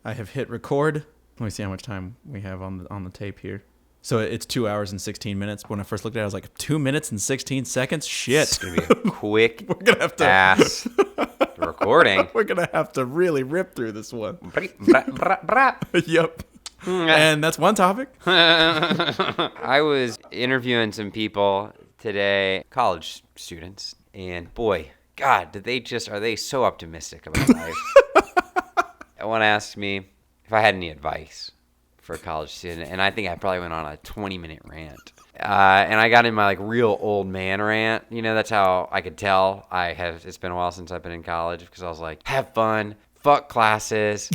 I have hit record. Let me see how much time we have on the tape here. So it's 2 hours and 16 minutes. When I first looked at it, I was like, 2 minutes and 16 seconds? Shit. It's going to be a quick We're gonna have to ass recording. We're going to have to really rip through this one. Yep. Yep. And that's one topic. I was interviewing some people today, college students, and boy, God, are they so optimistic about life? One asked me if I had any advice for a college student, and I think I probably went on a 20-minute rant. And I got in my real old man rant. You know, that's how I could tell it's been a while since I've been in college, because I was like, have fun, fuck classes,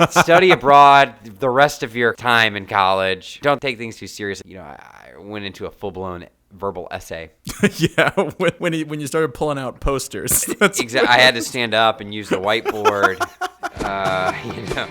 study abroad the rest of your time in college. Don't take things too seriously. You know, I went into a full-blown verbal essay. Yeah, when you started pulling out posters. Exactly. I had to stand up and use the whiteboard. You know.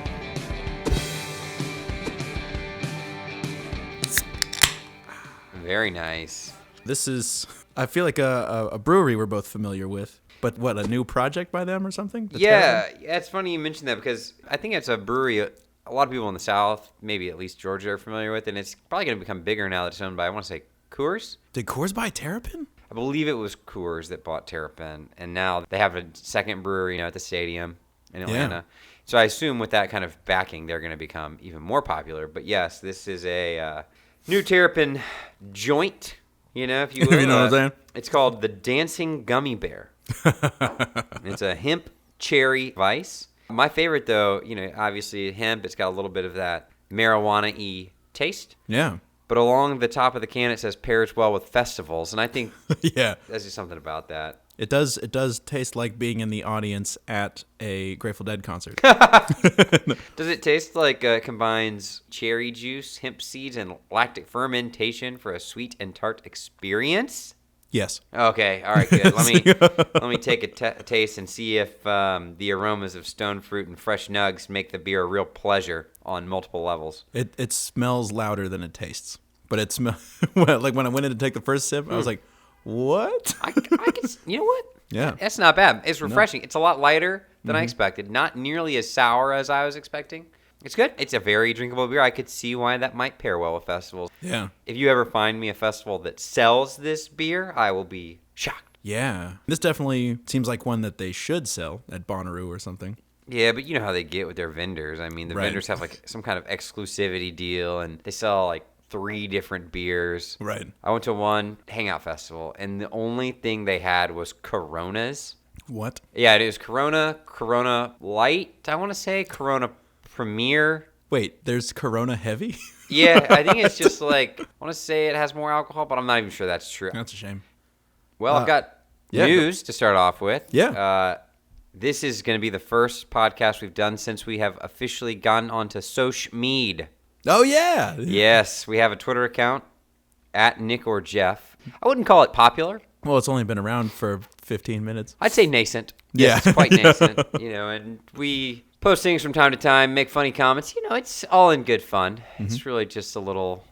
Very nice. This is, I feel like a brewery we're both familiar with. But what, a new project by them or something? Yeah, it's funny you mentioned that, because I think it's a brewery a lot of people in the South, maybe at least Georgia, are familiar with, and it's probably going to become bigger now that it's owned by, I want to say, Coors? Did Coors buy Terrapin? I believe it was Coors that bought Terrapin, and now they have a second brewery, at the stadium in Atlanta. Yeah. So I assume with that kind of backing, they're going to become even more popular. But yes, this is a new Terrapin joint, if you will. You know what I'm saying? It's called the Dancing Gummy Bear. It's a hemp cherry vice. My favorite, though, obviously hemp, it's got a little bit of that marijuana-y taste. Yeah. But along the top of the can, it says pairs well with festivals. And I think yeah, there's just something about that. It does taste like being in the audience at a Grateful Dead concert. Does it taste like combines cherry juice, hemp seeds, and lactic fermentation for a sweet and tart experience? Yes. Okay. All right. Good. Let me take a taste and see if the aromas of stone fruit and fresh nugs make the beer a real pleasure on multiple levels. It smells louder than it tastes, but it smells like when I went in to take the first sip, I was like, "What?" I can. You know what? Yeah. That's not bad. It's refreshing. No. It's a lot lighter than I expected. Not nearly as sour as I was expecting. It's good. It's a very drinkable beer. I could see why that might pair well with festivals. Yeah. If you ever find me a festival that sells this beer, I will be shocked. Yeah. This definitely seems like one that they should sell at Bonnaroo or something. Yeah, but you know how they get with their vendors. I mean, the vendors have some kind of exclusivity deal, and they sell 3 different beers. Right. I went to one hangout festival, and the only thing they had was Coronas. What? Yeah, it is Corona Light, I want to say, Corona Premier. Wait, there's Corona Heavy? Yeah, I think it's just I want to say it has more alcohol, but I'm not even sure that's true. That's a shame. Well, I've got news to start off with. Yeah. This is going to be the first podcast we've done since we have officially gotten onto Social Mead. Oh, yeah. Yes, we have a Twitter account, @NickOrJeff. I wouldn't call it popular. Well, it's only been around for 15 minutes. I'd say nascent. Yeah. Yes, it's quite nascent. And we post things from time to time, make funny comments. It's all in good fun. Mm-hmm. It's really just a little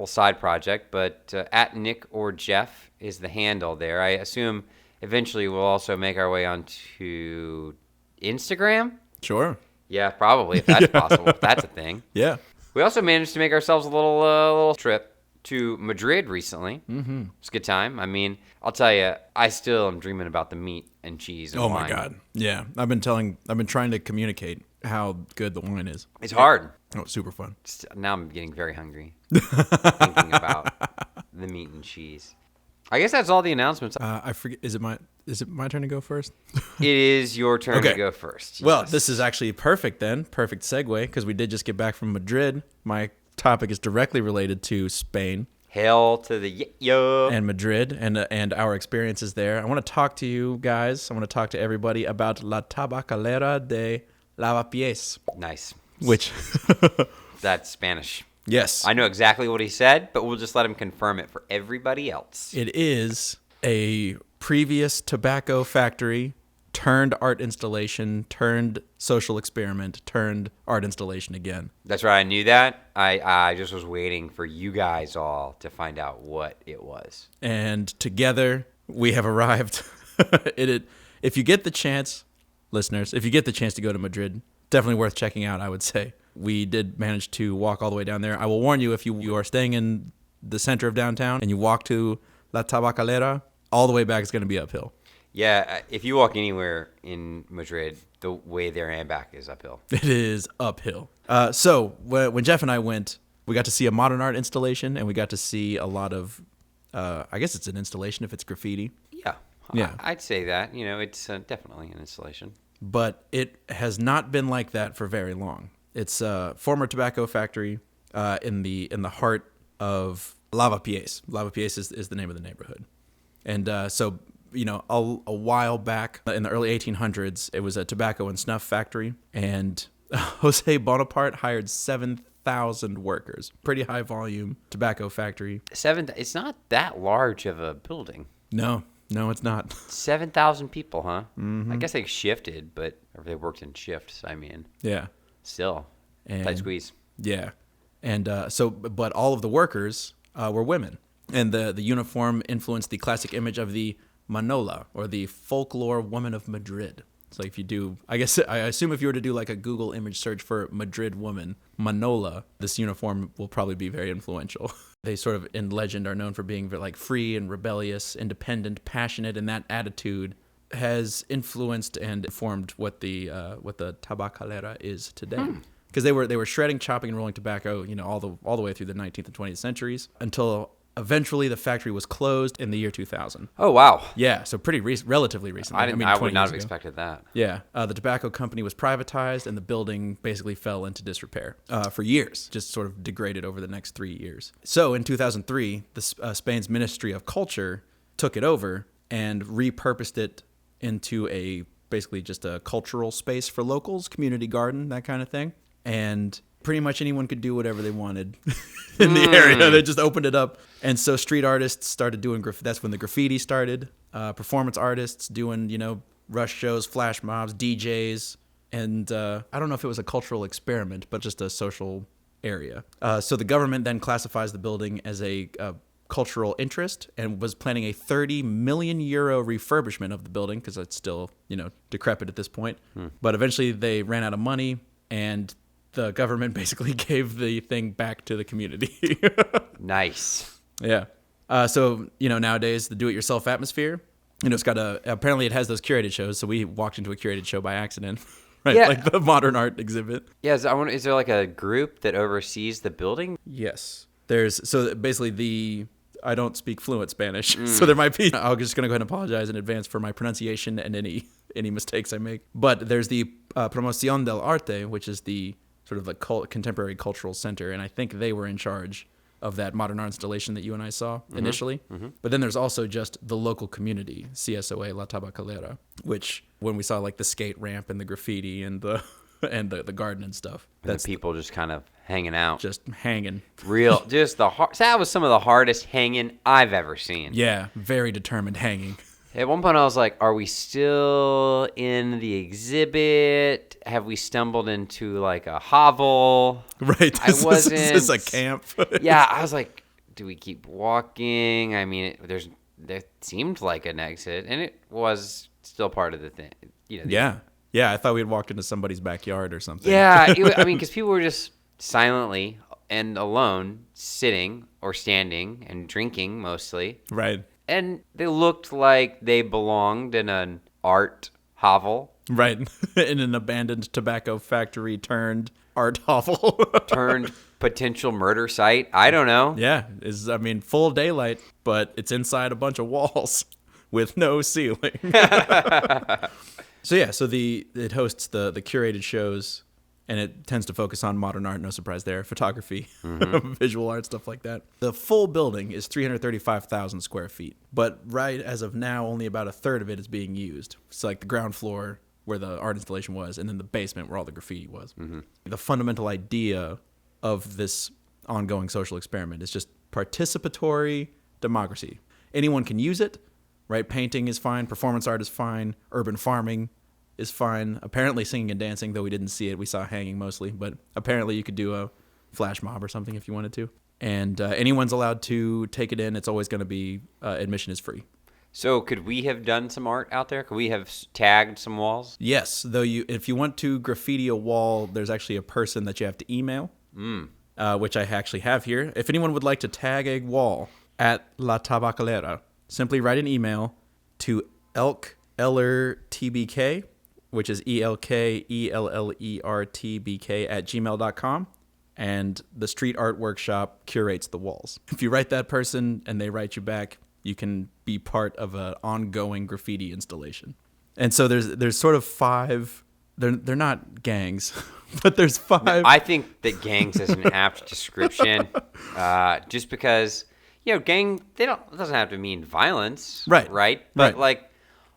side project, but @NickOrJeff is the handle there. I assume eventually we'll also make our way onto Instagram. Sure. Yeah, probably, if that's possible, if that's a thing. Yeah. We also managed to make ourselves a little trip to Madrid recently. Mm-hmm. It's a good time. I mean, I'll tell you, I still am dreaming about the meat and cheese and wine. Oh my God. Yeah. I've been trying to communicate how good the wine is. It's hard. Oh, it's super fun. Now I'm getting very hungry thinking about the meat and cheese. I guess that's all the announcements. I forget. Is it my turn to go first? It is your turn to go first. Yes. Well, this is actually perfect then. Perfect segue, because we did just get back from Madrid. My topic is directly related to Spain. Hail to the yo. And Madrid and our experiences there. I want to talk to you guys. I want to talk to everybody about La Tabacalera de Lavapiés. Nice. Which that's Spanish. Yes. I know exactly what he said, but we'll just let him confirm it for everybody else. It is a previous tobacco factory turned art installation, turned social experiment, turned art installation again. That's right. I knew that. I just was waiting for you guys all to find out what it was. And together we have arrived. If you get the chance, listeners, if you get the chance to go to Madrid, definitely worth checking out, I would say. We did manage to walk all the way down there. I will warn you, if you are staying in the center of downtown and you walk to La Tabacalera, all the way back is going to be uphill. Yeah, if you walk anywhere in Madrid, the way there and back is uphill. It is uphill. So when Jeff and I went, we got to see a modern art installation, and we got to see a lot of, I guess it's an installation if it's graffiti. Yeah. I'd say that. It's definitely an installation. But it has not been like that for very long. It's a former tobacco factory in the heart of Lavapiés. Lavapiés is the name of the neighborhood. And so, a while back in the early 1800s, it was a tobacco and snuff factory. And Jose Bonaparte hired 7,000 workers. Pretty high volume tobacco factory. It's not that large of a building. No, it's not. 7,000 people, huh? Mm-hmm. I guess they shifted, or they worked in shifts, Yeah. Still. Tight squeeze. Yeah. And but all of the workers were women. And the uniform influenced the classic image of the Manola, or the folklore woman of Madrid. So if you do, I assume if you were to do like a Google image search for Madrid woman, Manola, this uniform will probably be very influential. They sort of in legend are known for being like free and rebellious, independent, passionate, and that attitude has influenced and informed what the tabacalera is today. Because they were shredding, chopping, and rolling tobacco, all the way through the 19th and 20th centuries until eventually the factory was closed in the year 2000. Oh, wow. Yeah, so relatively recently. I would not have expected that. Yeah, the tobacco company was privatized, and the building basically fell into disrepair for years, just sort of degraded over the next 3 years. So in 2003, Spain's Ministry of Culture took it over and repurposed it into basically just a cultural space for locals, community garden, that kind of thing. And pretty much anyone could do whatever they wanted in the area. They just opened it up. And so street artists started doing graffiti. That's when the graffiti started. Performance artists doing, rush shows, flash mobs, DJs. And I don't know if it was a cultural experiment, but just a social area. So the government then classifies the building as a cultural interest and was planning a 30 million euro refurbishment of the building because it's still, decrepit at this point. But eventually they ran out of money, and the government basically gave the thing back to the community. Nice. Yeah. So, nowadays the do-it-yourself atmosphere, apparently it has those curated shows. So we walked into a curated show by accident, right? Yeah. Like the modern art exhibit. Yeah. Is there like a group that oversees the building? Yes. So basically I don't speak fluent Spanish, so there might be. I'm just going to go ahead and apologize in advance for my pronunciation and any mistakes I make. But there's the Promoción del Arte, which is the sort of the contemporary cultural center, and I think they were in charge of that modern art installation that you and I saw initially. Mm-hmm. But then there's also just the local community, CSOA La Tabacalera, which when we saw like the skate ramp and the graffiti and the garden and stuff, that's the people just kind of hanging out, just hanging. Just that was some of the hardest hanging I've ever seen. Yeah, very determined hanging. At one point I was like, are we still in the exhibit? Have we stumbled into like a hovel? Right. Is this a camp? Yeah, I was like, do we keep walking? I mean, there seemed like an exit, and it was still part of the thing. Yeah, I thought we had walked into somebody's backyard or something. Yeah, because people were just silently and alone sitting or standing and drinking mostly. Right. And they looked like they belonged in an art hovel. Right. In an abandoned tobacco factory turned art hovel. Turned potential murder site. I don't know. Yeah. Full daylight, but it's inside a bunch of walls with no ceiling. So it hosts the curated shows, and it tends to focus on modern art, no surprise there, photography, visual art, stuff like that. The full building is 335,000 square feet, but right as of now, only about a third of it is being used. It's like the ground floor where the art installation was, and then the basement where all the graffiti was. Mm-hmm. The fundamental idea of this ongoing social experiment is just participatory democracy. Anyone can use it, right? Painting is fine, performance art is fine, urban farming is fine. Apparently singing and dancing, though we didn't see it. We saw hanging mostly, but apparently you could do a flash mob or something if you wanted to. And anyone's allowed to take it in. It's always going to be, admission is free. So could we have done some art out there? Could we have tagged some walls? Yes, though if you want to graffiti a wall, there's actually a person that you have to email, which I actually have here. If anyone would like to tag a wall at La Tabacalera, simply write an email to elkellertbk, which is ELKELLERTBK @gmail.com. And the Street Art Workshop curates the walls. If you write that person and they write you back, you can be part of an ongoing graffiti installation. And so there's sort of 5. They're not gangs, but there's 5. I think that gangs is an apt description, just because gang it doesn't have to mean violence, right? But like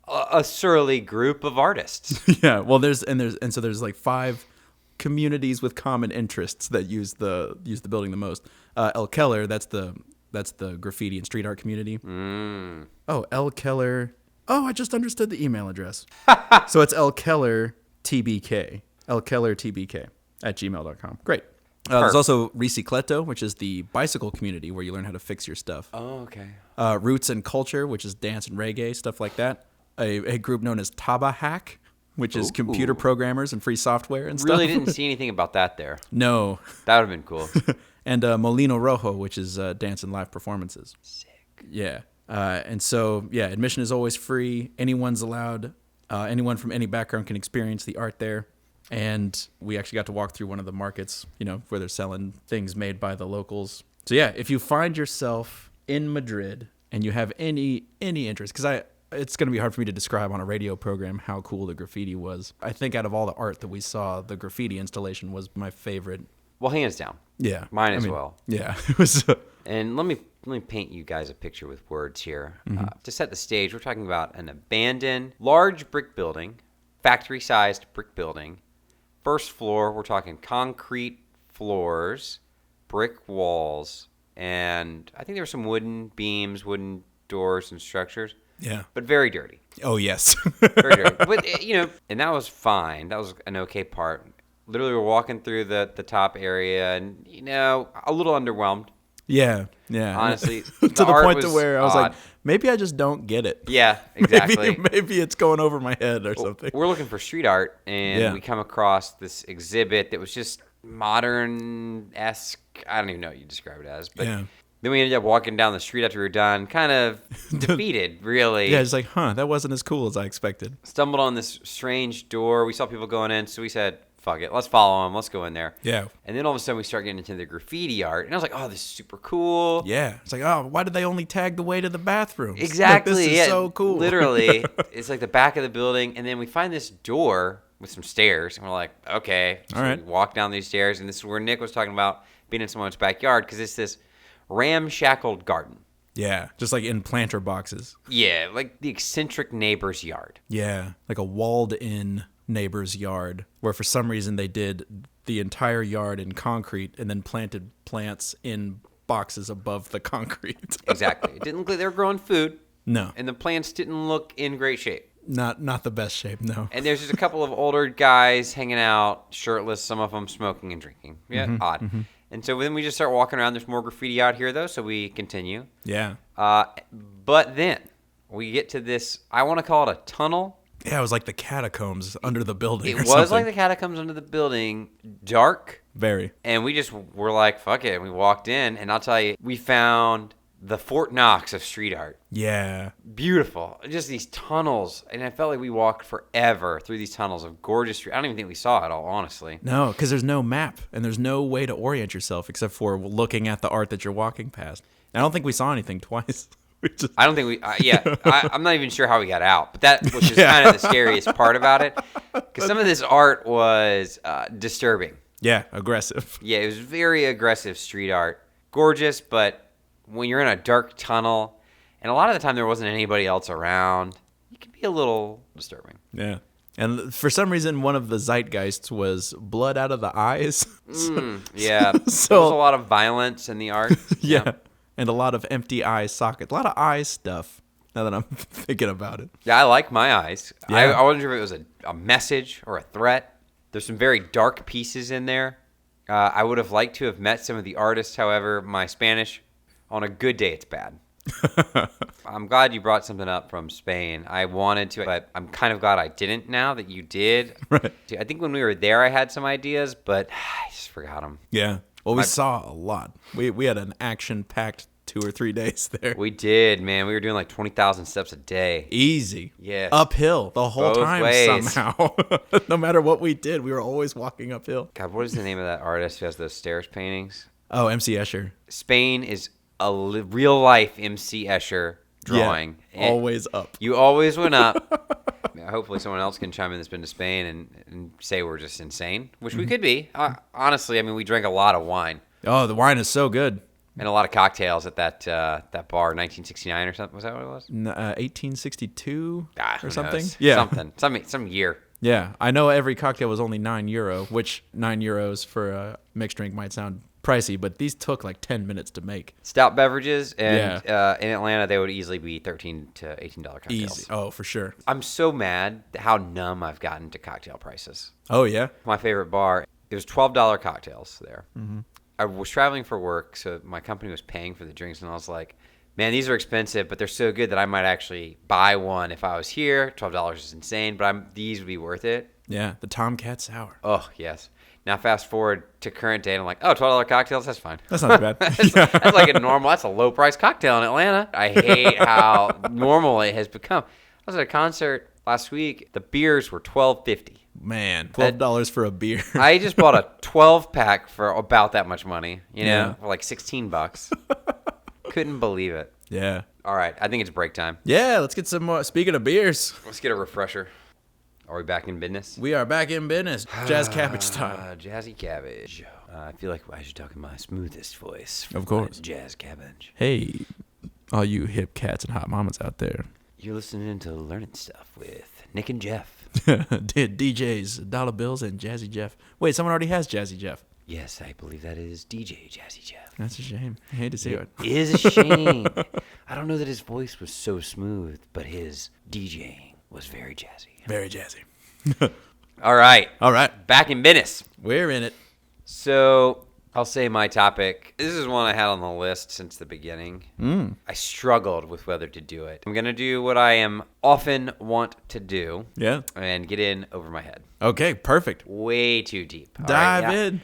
a surly group of artists. Yeah. Well, there's like 5 communities with common interests that use the building the most. El Keller, that's the graffiti and street art community. Oh, El Keller. Oh, I just understood the email address. So it's elkellertbk @gmail.com. Great. There's also Ricicleto, which is the bicycle community where you learn how to fix your stuff. Oh, okay. Roots and Culture, which is dance and reggae, stuff like that. A group known as Tabaxit, which is computer programmers and free software and stuff. Really didn't see anything about that there. No. That would have been cool. And Molino Rojo, which is dance and live performances. Sick. Yeah. And so, admission is always free. Anyone's allowed. Anyone from any background can experience the art there. And we actually got to walk through one of the markets, where they're selling things made by the locals. So, if you find yourself in Madrid and you have any interest, because it's going to be hard for me to describe on a radio program how cool the graffiti was. I think out of all the art that we saw, the graffiti installation was my favorite. Well, hands down. Yeah. Mine as well. Yeah. It was. And let me paint you guys a picture with words here. To set the stage, we're talking about an abandoned, large brick building, factory-sized brick building. First floor, we're talking concrete floors, brick walls, and I think there were some wooden beams, wooden doors and structures. Yeah. But very dirty. Oh, yes. Very dirty. But, and that was fine. That was an okay part. Literally, we're walking through the top area and, a little underwhelmed. Yeah. Honestly. To the point to where I was like, maybe I just don't get it. Yeah, exactly. Maybe it's going over my head or something. We're looking for street art, and we come across this exhibit that was just modern-esque. I don't even know what you describe it as. But then we ended up walking down the street after we were done, kind of defeated, really. Yeah, it's like, that wasn't as cool as I expected. Stumbled on this strange door. We saw people going in, so we said, fuck it, let's follow them. Let's go in there. Yeah. And then all of a sudden we start getting into the graffiti art. And I was like, oh, this is super cool. Yeah. It's like, oh, why did they only tag the way to the bathrooms? Exactly. Like, this is so cool. Literally. It's like the back of the building. And then we find this door with some stairs. And we're like, okay. So all right. We walk down these stairs. And this is where Nick was talking about being in someone's backyard. Because it's this ramshackled garden. Yeah. Just like in planter boxes. Yeah. Like the eccentric neighbor's yard. Yeah. Like a walled-in neighbor's yard where for some reason they did the entire yard in concrete and then planted plants in boxes above the concrete. Exactly. It didn't look like they were growing food. No. And the plants didn't look in great shape. Not the best shape, no. And there's just a couple of older guys hanging out, shirtless, some of them smoking and drinking. Yeah, odd. Mm-hmm. And so then we just start walking around. There's more graffiti out here, though, so we continue. Yeah. But then we get to this, I want to call it a tunnel. Yeah, it was like the catacombs under the building. It was like the catacombs under the building, dark. Very. And we just were like, fuck it. And we walked in, and I'll tell you, we found the Fort Knox of street art. Yeah. Beautiful. Just these tunnels. And I felt like we walked forever through these tunnels of gorgeous street. I don't even think we saw it all, honestly. No, because there's no map, and there's no way to orient yourself except for looking at the art that you're walking past. I don't think we saw anything twice. I don't think we, I'm not even sure how we got out, but that was just kind of the scariest part about it, because some of this art was disturbing. Yeah, aggressive. Yeah, it was very aggressive street art. Gorgeous, but when you're in a dark tunnel, and a lot of the time there wasn't anybody else around, it can be a little disturbing. Yeah. And for some reason, one of the zeitgeists was blood out of the eyes. Yeah, there was a lot of violence in the art. Yeah. And a lot of empty eye sockets. A lot of eye stuff, now that I'm thinking about it. Yeah, I like my eyes. Yeah. I wasn't sure if it was a message or a threat. There's some very dark pieces in there. I would have liked to have met some of the artists. However, my Spanish, on a good day, it's bad. I'm glad you brought something up from Spain. I wanted to, but I'm kind of glad I didn't now that you did. Right. I think when we were there, I had some ideas, but I just forgot them. Yeah. Well, we saw a lot. We had an action-packed 2 or 3 days there. We did, man. We were doing like 20,000 steps a day. Easy. Yeah. Uphill the whole Both time ways. somehow. No matter what we did, we were always walking uphill. God, what is the name of that artist who has those stairs paintings? Oh, MC Escher. Spain is a real-life MC Escher drawing. Yeah, always up. You always went up. Hopefully someone else can chime in that's been to Spain and say we're just insane, which we could be. Honestly, I mean, we drank a lot of wine. Oh, the wine is so good. And a lot of cocktails at that bar, 1969 or something. Was that what it was? 1862 or who something? knows? Yeah. Some year. Yeah. I know every cocktail was only €9, which €9 for a mixed drink might sound pricey, but these took like 10 minutes to make. Stout beverages, and in Atlanta, they would easily be $13 to $18 cocktails. Easy. Oh, for sure. I'm so mad how numb I've gotten to cocktail prices. Oh, yeah? My favorite bar, it was $12 cocktails there. Mm-hmm. I was traveling for work, so my company was paying for the drinks, and I was like, man, these are expensive, but they're so good that I might actually buy one if I was here. $12 is insane, but these would be worth it. Yeah, the Tomcat Sour. Oh, yes. Now fast forward to current day, and I'm like, oh, $12 cocktails, that's fine. That's not too bad. That's like a normal, that's a low-price cocktail in Atlanta. I hate how normal it has become. I was at a concert last week. The beers were $12.50. Man, $12 for a beer. I just bought a 12-pack for about that much money, for like $16. Couldn't believe it. Yeah. All right, I think it's break time. Yeah, let's get some more. Speaking of beers, Let's get a refresher. Are we back in business? we are back in business. Jazz Cabbage time. Jazzy Cabbage. I feel like I should talk in my smoothest voice. Of course. Jazz Cabbage. Hey, all you hip cats and hot mamas out there. You're listening to Learning Stuff with Nick and Jeff. DJs, Dollar Bills, and Jazzy Jeff. Wait, someone already has Jazzy Jeff. Yes, I believe that is DJ Jazzy Jeff. That's a shame. I hate to see it. It is a shame. I don't know that his voice was so smooth, but his DJing was very jazzy. Very jazzy. All right. All right. Back in business. We're in it. So I'll say my topic. This is one I had on the list since the beginning. I struggled with whether to do it. I'm going to do what I am often want to do. Yeah. And get in over my head. Okay, perfect. Way too deep. All Dive right, in.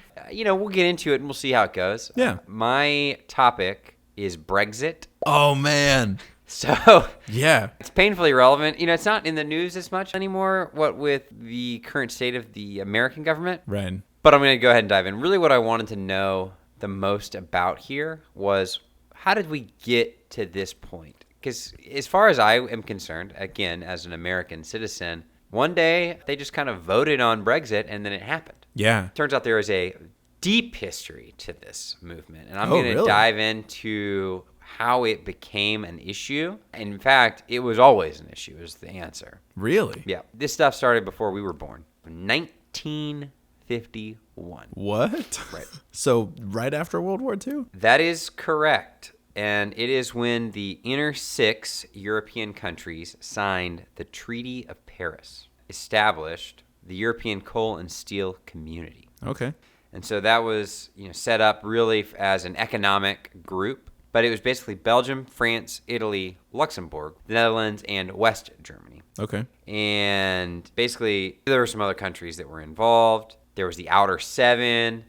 We'll get into it and we'll see how it goes. Yeah. My topic is Brexit. Oh, man. So Yeah. it's painfully relevant. It's not in the news as much anymore, what with the current state of the American government. Right. But I'm going to go ahead and dive in. Really what I wanted to know the most about here was how did we get to this point? Because as far as I am concerned, again, as an American citizen, one day they just kind of voted on Brexit and then it happened. Yeah. Turns out there is a deep history to this movement. And I'm Oh, going to really? dive into how it became an issue. In fact, it was always an issue is the answer. Really? Yeah. This stuff started before we were born. 1951. What? Right. So right after World War II? That is correct. And it is when the inner 6 European countries signed the Treaty of Paris, established the European Coal and Steel Community. Okay. And so that was, set up really as an economic group, but it was basically Belgium, France, Italy, Luxembourg, the Netherlands, and West Germany. Okay. And basically, there were some other countries that were involved. There was the Outer 7.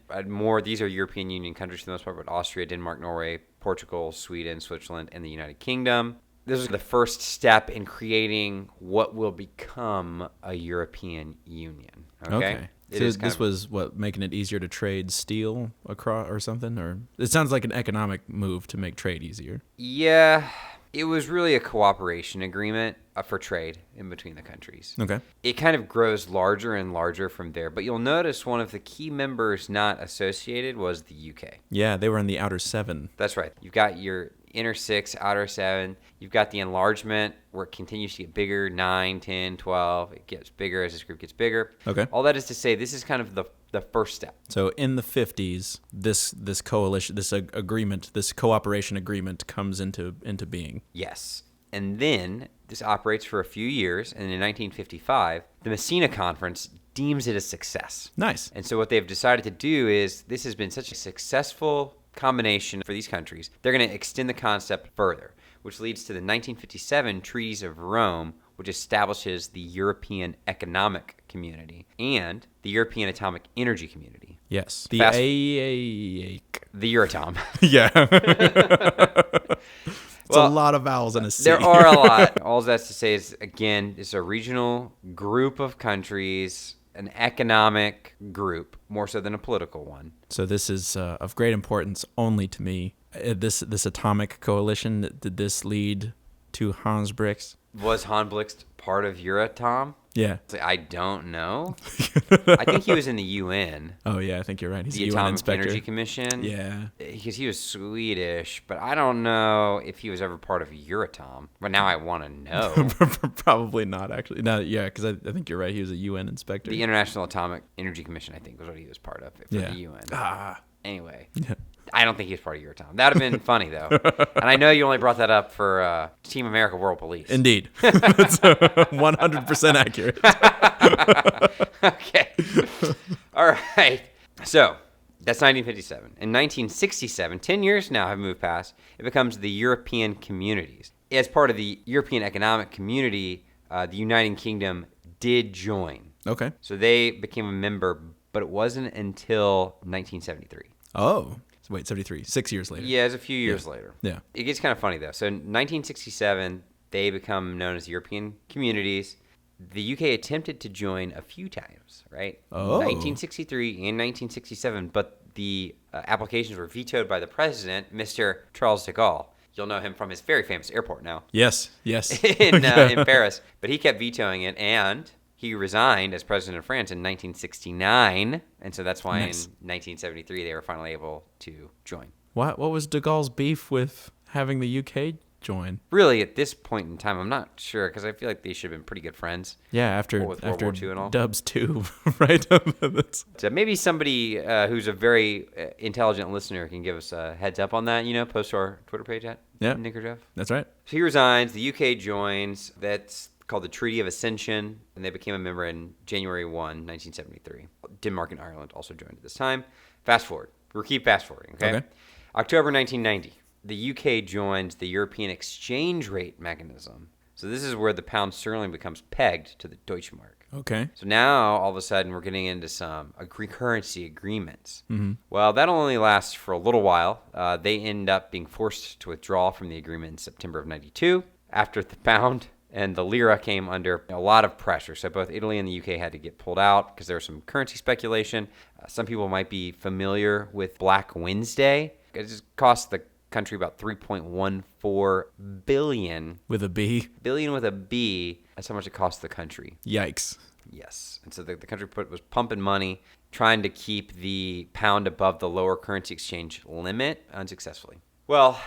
These are European Union countries for the most part, but Austria, Denmark, Norway, Portugal, Sweden, Switzerland, and the United Kingdom. This was the first step in creating what will become a European Union. Okay. So this was making it easier to trade steel across or something? Or it sounds like an economic move to make trade easier. Yeah, it was really a cooperation agreement for trade in between the countries. Okay. It kind of grows larger and larger from there, but you'll notice one of the key members not associated was the UK. Yeah, they were in the Outer 7. That's right. You've got your inner 6, outer 7. You've got the enlargement where it continues to get bigger, 9, 10, 12. It gets bigger as this group gets bigger. Okay. All that is to say, this is kind of the first step. So in the 50s, this coalition, this agreement, this cooperation agreement comes into being. Yes. And then this operates for a few years, and in 1955, the Messina Conference deems it a success. Nice. And so what they've decided to do is, this has been such a successful combination for these countries, they're going to extend the concept further, which leads to the 1957 Treaties of Rome, which establishes the European Economic Community and the European Atomic Energy Community. Yes. The Euratom. Yeah. It's Well, a lot of vowels in a C. There are a lot. All that's to say is, again, it's a regional group of countries, an economic group, more so than a political one. So this is of great importance only to me. This atomic coalition, did this lead to Hans Blix? Was Hans Blix part of Euratom? Yeah. I don't know. I think he was in the UN. Oh, yeah, I think you're right. He's the a UN Atomic inspector. Energy Commission. Yeah. Because he was Swedish, but I don't know if he was ever part of Euratom. But now I want to know. Probably not, actually. No, yeah, because I think you're right. He was a UN inspector. The International Atomic Energy Commission, I think, was what he was part of for the UN. Anyway. Yeah. I don't think he was part of Euratom. That would have been funny, though. And I know you only brought that up for Team America World Police. Indeed. That's 100% accurate. Okay. All right. So that's 1957. In 1967, 10 years now have moved past, it becomes the European Communities. As part of the European Economic Community, the United Kingdom did join. Okay. So they became a member, but it wasn't until 1973. Oh. Wait, 73. 6 years later. Yeah, it's a few years later. Yeah. It gets kind of funny, though. So in 1967, they become known as European Communities. The UK attempted to join a few times, right? Oh. 1963 and 1967, but the applications were vetoed by the president, Mr. Charles de Gaulle. You'll know him from his very famous airport now. Yes. in Paris. But he kept vetoing it, and he resigned as president of France in 1969, and so that's why in 1973 they were finally able to join. What was de Gaulle's beef with having the UK join? Really, at this point in time, I'm not sure, because I feel like they should have been pretty good friends. Yeah, after World War II and all. Dubs 2, right? So maybe somebody who's a very intelligent listener can give us a heads up on that, post to our Twitter page at Nick or Jeff. That's right. So he resigns, the UK joins, that's called the Treaty of Ascension, and they became a member in January 1, 1973. Denmark and Ireland also joined at this time. Fast forward. We'll keep fast forwarding, okay? October 1990, the UK joins the European exchange rate mechanism. So this is where the pound sterling becomes pegged to the Deutschmark. Okay. So now, all of a sudden, we're getting into some currency agreements. Mm-hmm. Well, that only lasts for a little while. They end up being forced to withdraw from the agreement in September of 92 after the pound and the lira came under a lot of pressure. So both Italy and the UK had to get pulled out because there was some currency speculation. Some people might be familiar with Black Wednesday. It just cost the country about $3.14 billion. With a B? Billion with a B. That's how much it cost the country. Yikes. Yes. And so the country was pumping money, trying to keep the pound above the lower currency exchange limit unsuccessfully. Well,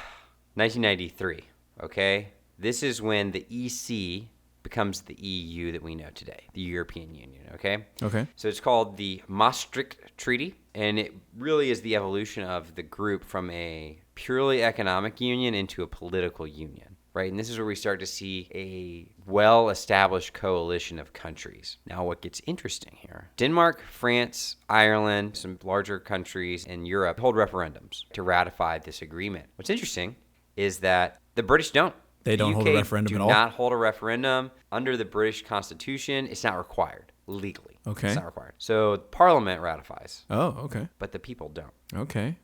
1993, okay? This is when the EC becomes the EU that we know today, the European Union, okay? Okay. So it's called the Maastricht Treaty, and it really is the evolution of the group from a purely economic union into a political union, right? And this is where we start to see a well-established coalition of countries. Now, what gets interesting here, Denmark, France, Ireland, some larger countries in Europe hold referendums to ratify this agreement. What's interesting is that the British don't. They don't hold a referendum at all? Do not hold a referendum. Under the British Constitution, it's not required legally. Okay. It's not required. So Parliament ratifies. Oh, okay. But the people don't. Okay.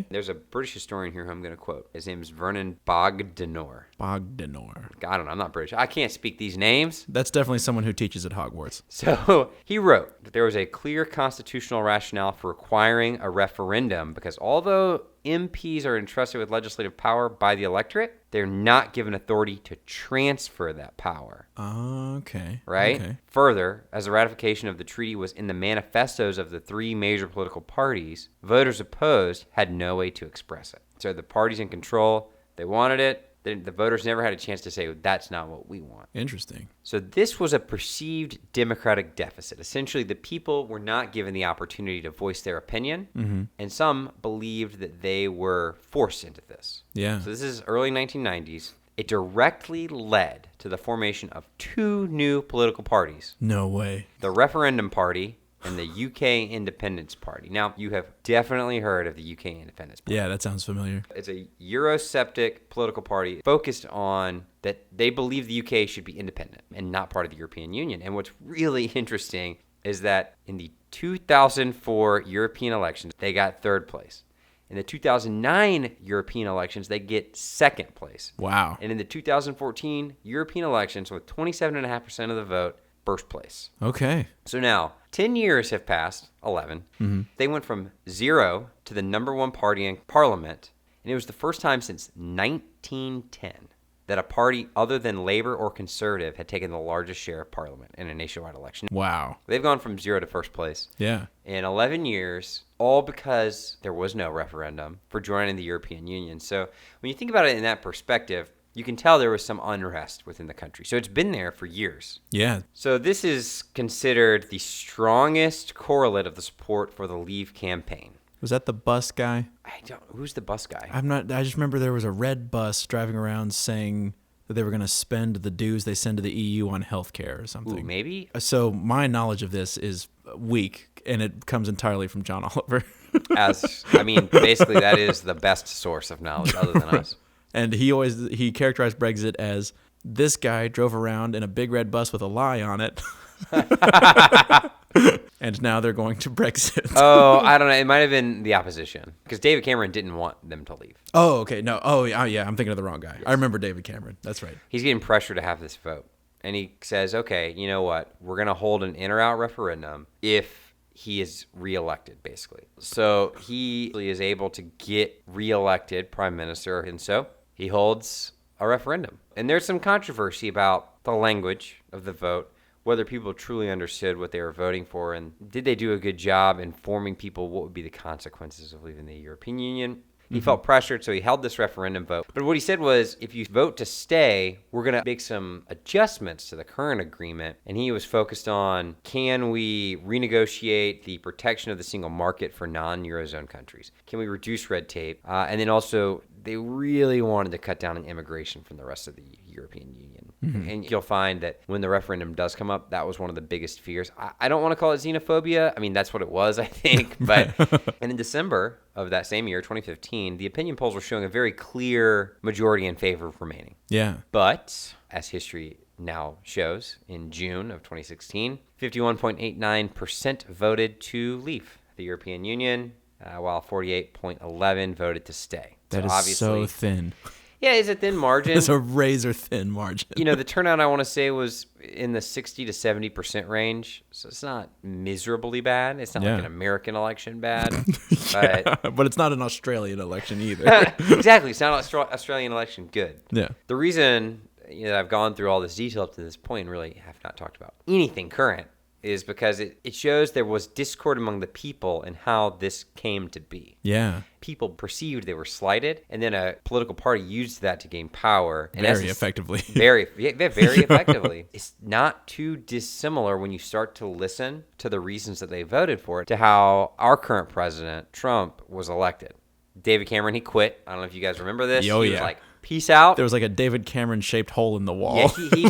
There's a British historian here who I'm going to quote. His name is Vernon Bogdanor. I don't know. I'm not British. I can't speak these names. That's definitely someone who teaches at Hogwarts. So he wrote that there was a clear constitutional rationale for requiring a referendum because although MPs are entrusted with legislative power by the electorate, they're not given authority to transfer that power. Okay. Right? Okay. Further, as the ratification of the treaty was in the manifestos of the three major political parties, voters opposed had no way to express it. So the parties in control, they wanted it. The voters never had a chance to say, that's not what we want. Interesting. So this was a perceived democratic deficit. Essentially, the people were not given the opportunity to voice their opinion, and some believed that they were forced into this. Yeah. So this is early 1990s. It directly led to the formation of two new political parties. No way. The Referendum Party and the UK Independence Party. Now, you have definitely heard of the UK Independence Party. Yeah, that sounds familiar. It's a Eurosceptic political party focused on that they believe the UK should be independent and not part of the European Union. And what's really interesting is that in the 2004 European elections, they got third place. In the 2009 European elections, they get second place. Wow. And in the 2014 European elections, with 27.5% of the vote, first place. Okay. So now, 10 years have passed, 11. Mm-hmm. They went from 0 to the number one party in Parliament, and it was the first time since 1910 that a party other than Labour or Conservative had taken the largest share of Parliament in a nationwide election. Wow. They've gone from 0 to first place. Yeah. In 11 years, all because there was no referendum for joining the European Union. So when you think about it in that perspective, you can tell there was some unrest within the country. So it's been there for years. Yeah. So this is considered the strongest correlate of the support for the Leave campaign. Was that the bus guy? Who's the bus guy? I just remember there was a red bus driving around saying that they were going to spend the dues they send to the EU on healthcare or something. Ooh, maybe? So my knowledge of this is weak, and it comes entirely from John Oliver. Basically that is the best source of knowledge other than us. And he characterized Brexit as this guy drove around in a big red bus with a lie on it. And now they're going to Brexit. Oh, I don't know. It might have been the opposition because David Cameron didn't want them to leave. Oh, okay. No. Oh, yeah. I'm thinking of the wrong guy. Yes. I remember David Cameron. That's right. He's getting pressure to have this vote. And he says, okay, you know what? We're going to hold an in or out referendum if he is reelected, basically. So he is able to get reelected prime minister. And so he holds a referendum. And there's some controversy about the language of the vote, whether people truly understood what they were voting for, and did they do a good job informing people what would be the consequences of leaving the European Union. He felt pressured, so he held this referendum vote. But what he said was, if you vote to stay, we're going to make some adjustments to the current agreement. And he was focused on, can we renegotiate the protection of the single market for non-Eurozone countries? Can we reduce red tape? And then also, they really wanted to cut down on immigration from the rest of the European Union. Mm-hmm. And you'll find that when the referendum does come up, that was one of the biggest fears. I don't want to call it xenophobia. I mean, that's what it was, I think. But and in December of that same year, 2015, the opinion polls were showing a very clear majority in favor of remaining. Yeah. But as history now shows, in June of 2016, 51.89% voted to leave the European Union, while 48.11% voted to stay. That is so thin. Yeah, it's a thin margin. It's a razor-thin margin. The turnout, I want to say, was in the 60 to 70% range. So it's not miserably bad. It's not like an American election bad. But it's not an Australian election either. Exactly. It's not an Australian election good. Yeah. The reason I've gone through all this detail up to this point and really have not talked about anything current is because it shows there was discord among the people and how this came to be. Yeah. People perceived they were slighted, and then a political party used that to gain power. Very effectively. Very effectively. It's not too dissimilar when you start to listen to the reasons that they voted for it to how our current president, Trump, was elected. David Cameron, he quit. I don't know if you guys remember this. Oh, he was like, peace out. There was like a David Cameron-shaped hole in the wall. Yeah, he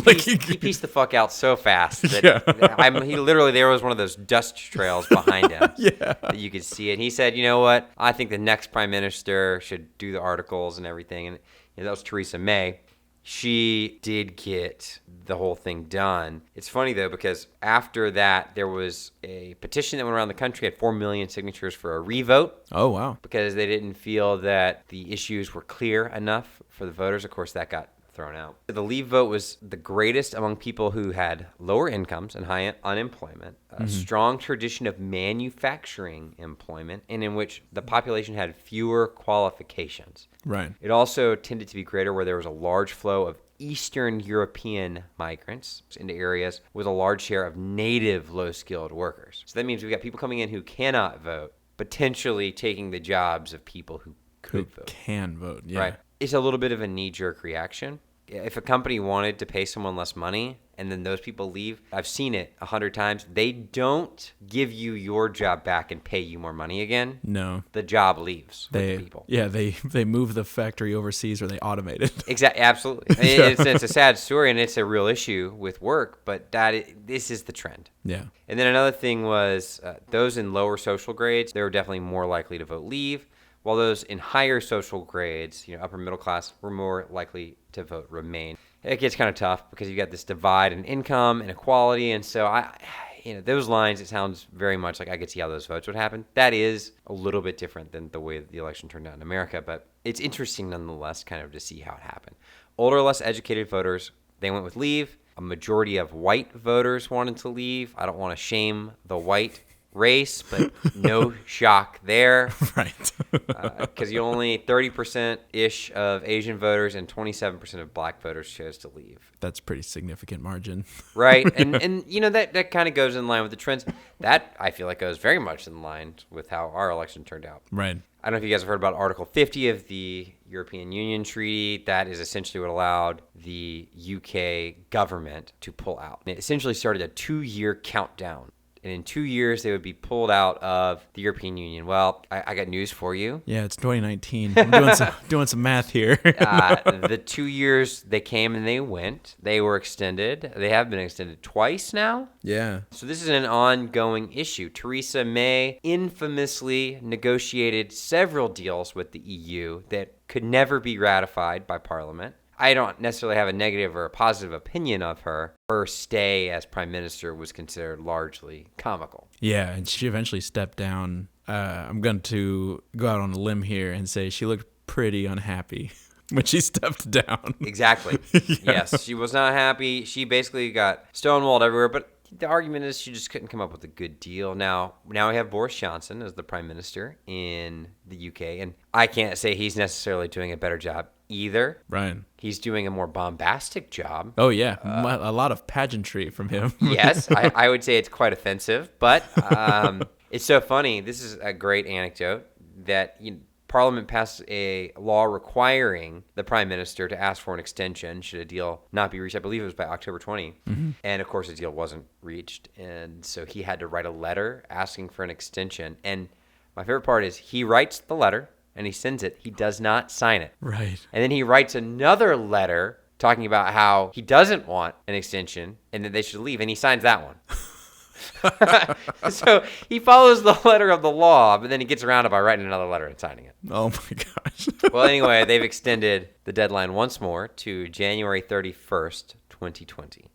pieced the fuck out so fast that he literally, there was one of those dust trails behind him that you could see it. And he said, you know what? I think the next prime minister should do the articles and everything. And that was Theresa May. She did get the whole thing done. It's funny, though, because after that, there was a petition that went around the country, had 4 million signatures for a revote. Oh, wow. Because they didn't feel that the issues were clear enough for the voters. Of course, that got thrown out. The Leave vote was the greatest among people who had lower incomes and high unemployment, a strong tradition of manufacturing employment, and in which the population had fewer qualifications. Right. It also tended to be greater where there was a large flow of Eastern European migrants into areas with a large share of native low-skilled workers. So that means we've got people coming in who cannot vote, potentially taking the jobs of people who could vote. Can vote, yeah. Right. It's a little bit of a knee-jerk reaction. If a company wanted to pay someone less money, and then those people leave. I've seen it 100 times. They don't give you your job back and pay you more money again. No. The job leaves with the people. Yeah, they move the factory overseas or they automate it. Exactly, absolutely. It's a sad story, and it's a real issue with work, but this is the trend. Yeah. And then another thing was those in lower social grades, they were definitely more likely to vote leave, while those in higher social grades, upper middle class, were more likely to vote remain. It gets kind of tough because you got this divide in income and equality, and so those lines, it sounds very much like I could see how those votes would happen. That is a little bit different than the way the election turned out in America, but it's interesting nonetheless kind of to see how it happened. Older, less educated voters, they went with leave. A majority of white voters wanted to leave. I don't want to shame the white race, but no shock there. Right. Because you only 30%-ish of Asian voters and 27% of black voters chose to leave. That's a pretty significant margin. Right. And that kind of goes in line with the trends. That, I feel like, goes very much in line with how our election turned out. Right. I don't know if you guys have heard about Article 50 of the European Union Treaty. That is essentially what allowed the UK government to pull out. It essentially started a 2-year countdown. And in 2 years, they would be pulled out of the European Union. Well, I got news for you. Yeah, it's 2019. I'm doing some math here. The 2 years, they came and they went. They were extended. They have been extended twice now. Yeah. So this is an ongoing issue. Theresa May infamously negotiated several deals with the EU that could never be ratified by Parliament. I don't necessarily have a negative or a positive opinion of her. Her stay as prime minister was considered largely comical. Yeah, and she eventually stepped down. I'm going to go out on a limb here and say she looked pretty unhappy when she stepped down. Exactly. Yeah. Yes, she was not happy. She basically got stonewalled everywhere, but the argument is she just couldn't come up with a good deal. Now we have Boris Johnson as the prime minister in the UK, and I can't say he's necessarily doing a better job either. Right. He's doing a more bombastic job. Oh, yeah. A lot of pageantry from him. Yes, I would say it's quite offensive, but it's so funny. This is a great anecdote that Parliament passed a law requiring the prime minister to ask for an extension should a deal not be reached. I believe it was by October 20. Mm-hmm. And, of course, the deal wasn't reached. And so he had to write a letter asking for an extension. And my favorite part is he writes the letter and he sends it. He does not sign it. Right. And then he writes another letter talking about how he doesn't want an extension and that they should leave. And he signs that one. So he follows the letter of the law, but then he gets around it by writing another letter and signing it. Oh, my gosh. Well, anyway, they've extended the deadline once more to January 31st, 2020.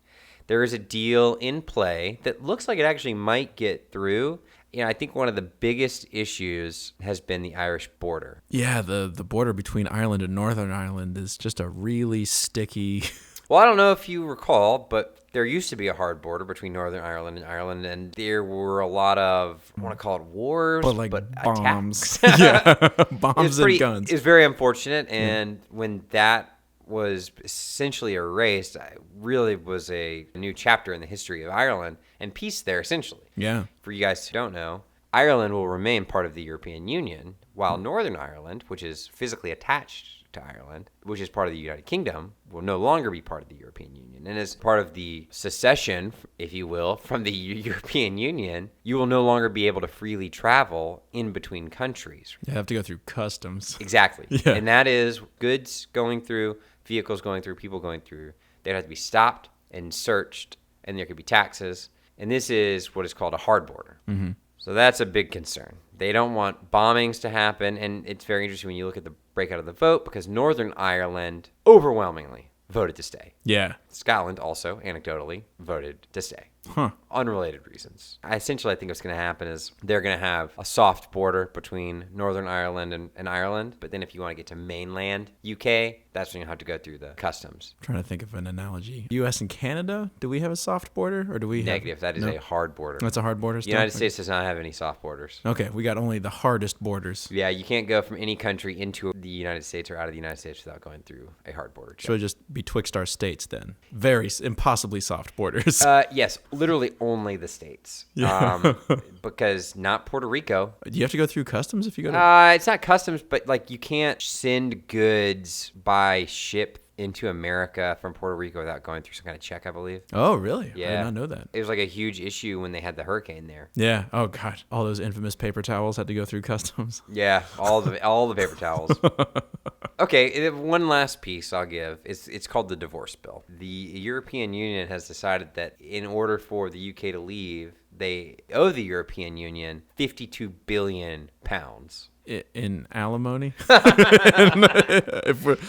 There is a deal in play that looks like it actually might get through. I think one of the biggest issues has been the Irish border. Yeah, the border between Ireland and Northern Ireland is just a really sticky... Well, I don't know if you recall, but there used to be a hard border between Northern Ireland and Ireland, and there were a lot of, I want to call it wars, but bombs. Attacks. Yeah, bombs and guns. It's very unfortunate, and when that was essentially erased, it really was a new chapter in the history of Ireland, and peace there, essentially. Yeah. For you guys who don't know, Ireland will remain part of the European Union, while Northern Ireland, which is physically attached to Ireland, which is part of the United Kingdom, will no longer be part of the European Union. And as part of the secession, if you will, from the European Union, you will no longer be able to freely travel in between countries. You have to go through customs. Exactly. Yeah. And that is goods going through, vehicles going through, people going through. They'd have to be stopped and searched, and there could be taxes. And this is what is called a hard border. Mm-hmm. So that's a big concern. They don't want bombings to happen, and it's very interesting when you look at the breakout of the vote because Northern Ireland overwhelmingly voted to stay. Yeah. Scotland also, anecdotally, voted to stay. Huh. Unrelated reasons. I think what's going to happen is they're going to have a soft border between Northern Ireland and Ireland, but then if you want to get to mainland UK, that's when you have to go through the customs. I'm trying to think of an analogy. U.S. and Canada, do we have a soft border, or do we Negative. That is a hard border. That's a hard border The United States does not have any soft borders. Okay, we got only the hardest borders. Yeah, you can't go from any country into the United States or out of the United States without going through a hard border check. So it'd just betwixt our states then. Very impossibly soft borders. Yes, literally only the states. Yeah. Because not Puerto Rico. Do you have to go through customs if you go to... It's not customs, but you can't send goods by ship into America from Puerto Rico without going through some kind of check, I believe. Oh, really? Yeah. I did not know that. It was like a huge issue when they had the hurricane there. Yeah. Oh, God. All those infamous paper towels had to go through customs. Yeah, all the paper towels. Okay, one last piece I'll give. It's called the divorce bill. The European Union has decided that in order for the UK to leave, they owe the European Union 52 billion pounds. In alimony?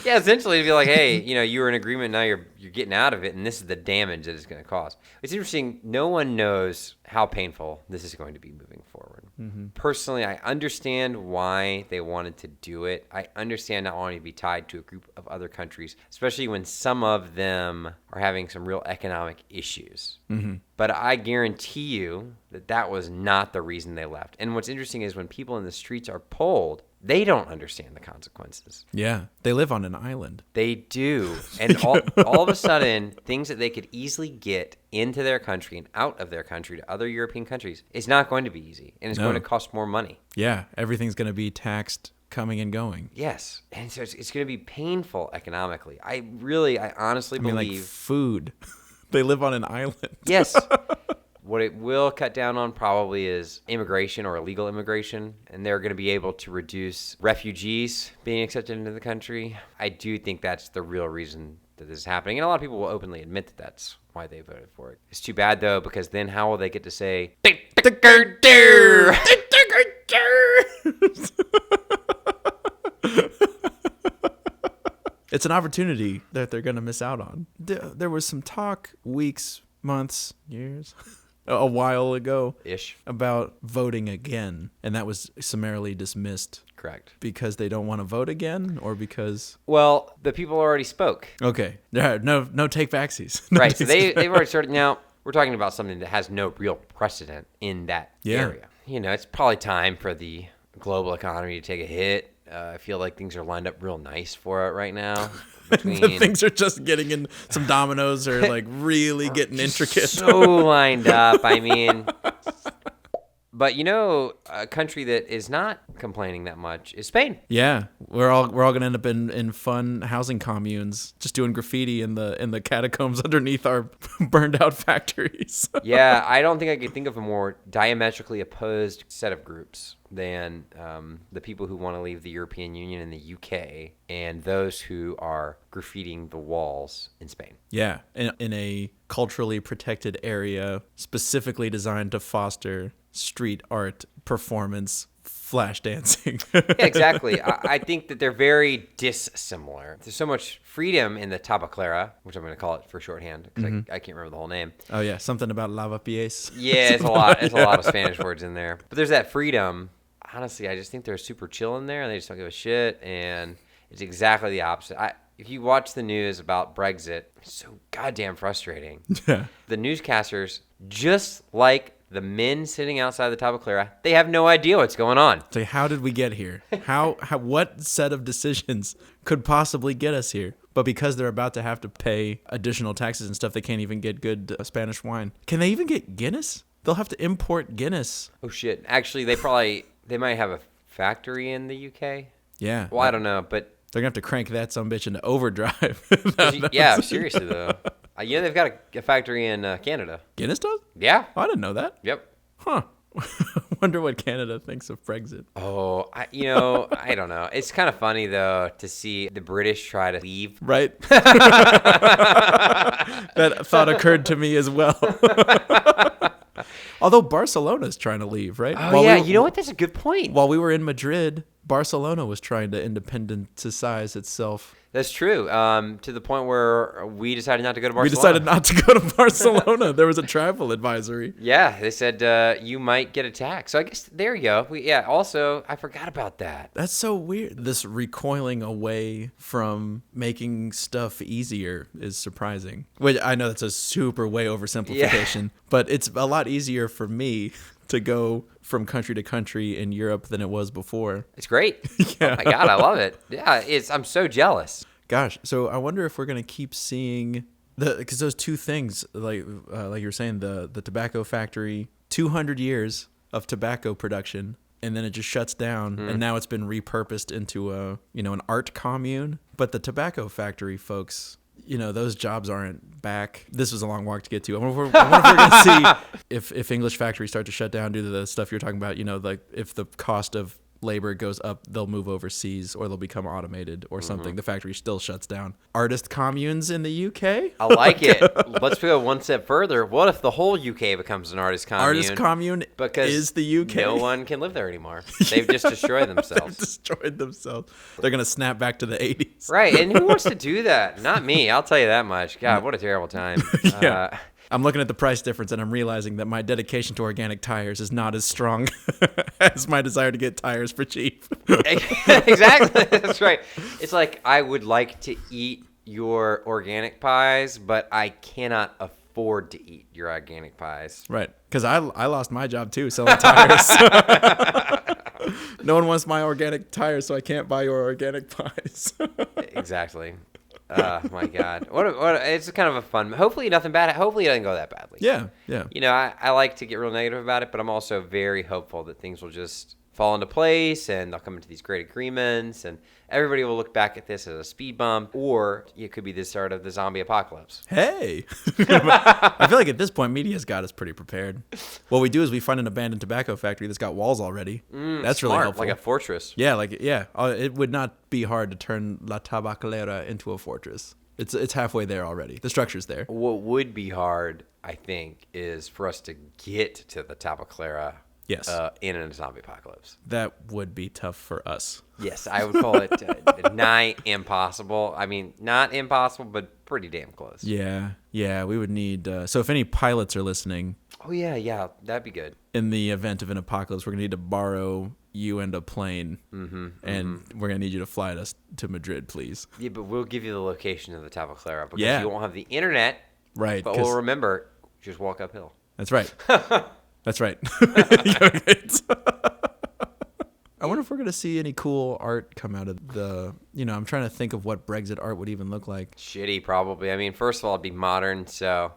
Yeah, essentially to be like, hey, you were in agreement, now you're getting out of it, and this is the damage that it's going to cause. It's interesting. No one knows how painful this is going to be moving forward. Mm-hmm. Personally, I understand why they wanted to do it. I understand not wanting to be tied to a group of other countries, especially when some of them are having some real economic issues. Mm-hmm. But I guarantee you that was not the reason they left. And what's interesting is when people in the streets are polled, they don't understand the consequences. Yeah, they live on an island. They do. And all of a sudden, things that they could easily get into their country and out of their country to other European countries is not going to be easy. And it's going to cost more money. Yeah, everything's going to be taxed coming and going. Yes. And so it's going to be painful economically. I honestly believe. Like food. They live on an island. Yes. What it will cut down on probably is immigration or illegal immigration, and they're going to be able to reduce refugees being accepted into the country. I do think that's the real reason that this is happening, and a lot of people will openly admit that that's why they voted for it. It's too bad, though, because then how will they get to say, It's an opportunity that they're going to miss out on. There was some talk weeks, months, years, a while ago ish about voting again, and that was summarily dismissed. Correct. Because they don't want to vote again, or because... Well, the people already spoke. Okay. No take backsies. Right, so they've already started. Now, we're talking about something that has no real precedent in that area. It's probably time for the global economy to take a hit. I feel like things are lined up real nice for it right now. Things are just getting in, some dominoes are like really getting intricate. So lined up. I mean, but a country that is not complaining that much is Spain. Yeah, we're all gonna end up in fun housing communes, just doing graffiti in the catacombs underneath our burned out factories. Yeah, I don't think I could think of a more diametrically opposed set of groups than the people who want to leave the European Union in the UK and those who are graffitiing the walls in Spain. Yeah, in a culturally protected area specifically designed to foster street art, performance, flash dancing. Yeah, exactly. I think that they're very dissimilar. There's so much freedom in the Tabaclera, which I'm going to call it for shorthand because I can't remember the whole name. Oh yeah, something about lavapiés. Yeah, it's a lot. It's a lot of Spanish words in there. But there's that freedom. Honestly, I just think they're super chill in there, and they just don't give a shit. And it's exactly the opposite. If you watch the news about Brexit, it's so goddamn frustrating. Yeah. The newscasters, just like the men sitting outside the Tabaclera, they have no idea what's going on. So how did we get here? What set of decisions could possibly get us here? But because they're about to have to pay additional taxes and stuff, they can't even get good Spanish wine. Can they even get Guinness? They'll have to import Guinness. Oh, shit. Actually, they might have a factory in the UK. Yeah. Well, I don't know, but... They're going to have to crank that sumbitch into overdrive. Yeah, seriously, though. They've got a factory in Canada. Guinness does? Yeah. Oh, I didn't know that. Yep. Huh. Wonder what Canada thinks of Brexit. Oh, I don't know. It's kind of funny, though, to see the British try to leave. Right. That thought occurred to me as well. Although Barcelona's trying to leave, right? Oh, yeah. You know what? That's a good point. While we were in Madrid, Barcelona was trying to independentize itself. That's true. To the point where we decided not to go to Barcelona. We decided not to go to Barcelona. There was a travel advisory. Yeah, they said you might get attacked. So I guess there you go. Also, I forgot about that. That's so weird. This recoiling away from making stuff easier is surprising. Which I know that's a super way oversimplification, but it's a lot easier for me to go from country to country in Europe than it was before. It's great. Yeah. Oh my God, I love it. Yeah, I'm so jealous. Gosh, so I wonder if we're gonna keep seeing because those two things, like you were saying, the tobacco factory, 200 years of tobacco production, and then it just shuts down, and now it's been repurposed into an art commune. But the tobacco factory folks, those jobs aren't back. This was a long walk to get to. I wonder if we're going to see if English factories start to shut down due to the stuff you're talking about, like if the cost of labor goes up, they'll move overseas or they'll become automated or something. The factory still shuts down. Artist communes in the UK? I like it. Let's go one step further. What if the whole UK becomes an artist commune? Artist commune is the UK. No one can live there anymore. They've just destroyed themselves. They're going to snap back to the 80s. Right. And who wants to do that? Not me. I'll tell you that much. God, what a terrible time. Yeah. I'm looking at the price difference and I'm realizing that my dedication to organic tires is not as strong as my desire to get tires for cheap. Exactly. That's right. It's like I would like to eat your organic pies, but I cannot afford to eat your organic pies. Right. Because I lost my job too selling tires. No one wants my organic tires, so I can't buy your organic pies. Exactly. My God. What it's kind of a fun, hopefully nothing bad. Hopefully it doesn't go that badly. Yeah. I like to get real negative about it, but I'm also very hopeful that things will just fall into place and they'll come into these great agreements and everybody will look back at this as a speed bump, or it could be the start of the zombie apocalypse. Hey. I feel like at this point, media's got us pretty prepared. What we do is we find an abandoned tobacco factory that's got walls already. That's smart, really helpful. like a fortress. Yeah, it would not be hard to turn La Tabacalera into a fortress. It's halfway there already. The structure's there. What would be hard, I think, is for us to get to the Tabacalera. Yes. In a zombie apocalypse. That would be tough for us. Yes, I would call it nigh impossible. I mean, not impossible, but pretty damn close. Yeah, we would need... so if any pilots are listening... Oh, yeah, that'd be good. In the event of an apocalypse, we're going to need to borrow you and a plane, and we're going to need you to fly us to Madrid, please. Yeah, but we'll give you the location of the Tabacalera because you won't have the internet. Right. But we'll remember, just walk uphill. That's right. That's right. I wonder if we're going to see any cool art come out of the... I'm trying to think of what Brexit art would even look like. Shitty, probably. I mean, first of all, it'd be modern, so...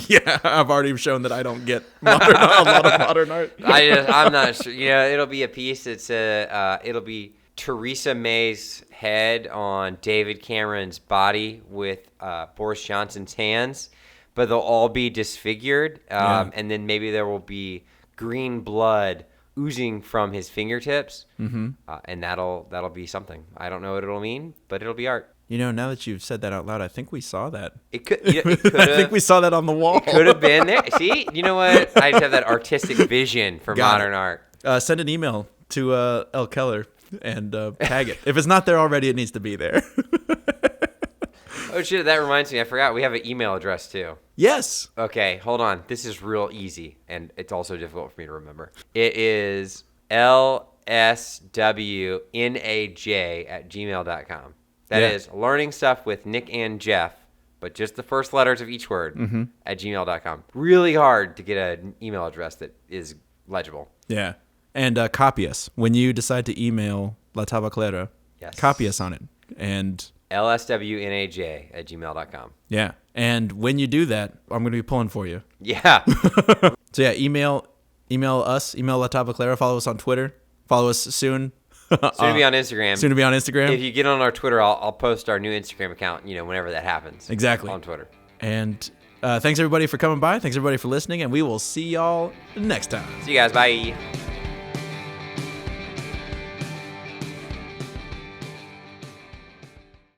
Yeah, I've already shown that I don't get a lot of modern art. I'm not sure. It'll be a piece that's... it'll be Theresa May's head on David Cameron's body with Boris Johnson's hands, but they'll all be disfigured, and then maybe there will be green blood oozing from his fingertips, and that'll be something. I don't know what it'll mean, but it'll be art. Now that you've said that out loud, I think we saw that. It could. It I think we saw that on the wall. It could have been there. See, you know what? I just have that artistic vision for modern art. Send an email to El Keller and tag it. If it's not there already, it needs to be there. Oh, shit, that reminds me. I forgot. We have an email address, too. Yes. Okay, hold on. This is real easy, and it's also difficult for me to remember. It is lswnaj@gmail.com. That is learning stuff with Nick and Jeff, but just the first letters of each word at gmail.com. Really hard to get an email address that is legible. Yeah. And copy us. When you decide to email La Tabacalera, copy us on it. And... lswnaj@gmail.com. Yeah. And when you do that, I'm going to be pulling for you. Yeah. So yeah, email us, email La Tabacalera, follow us on Twitter, follow us soon. Soon to be on Instagram. Soon to be on Instagram. If you get on our Twitter, I'll post our new Instagram account, whenever that happens. Exactly. On Twitter. And thanks everybody for coming by. Thanks everybody for listening, and we will see y'all next time. See you guys. Bye.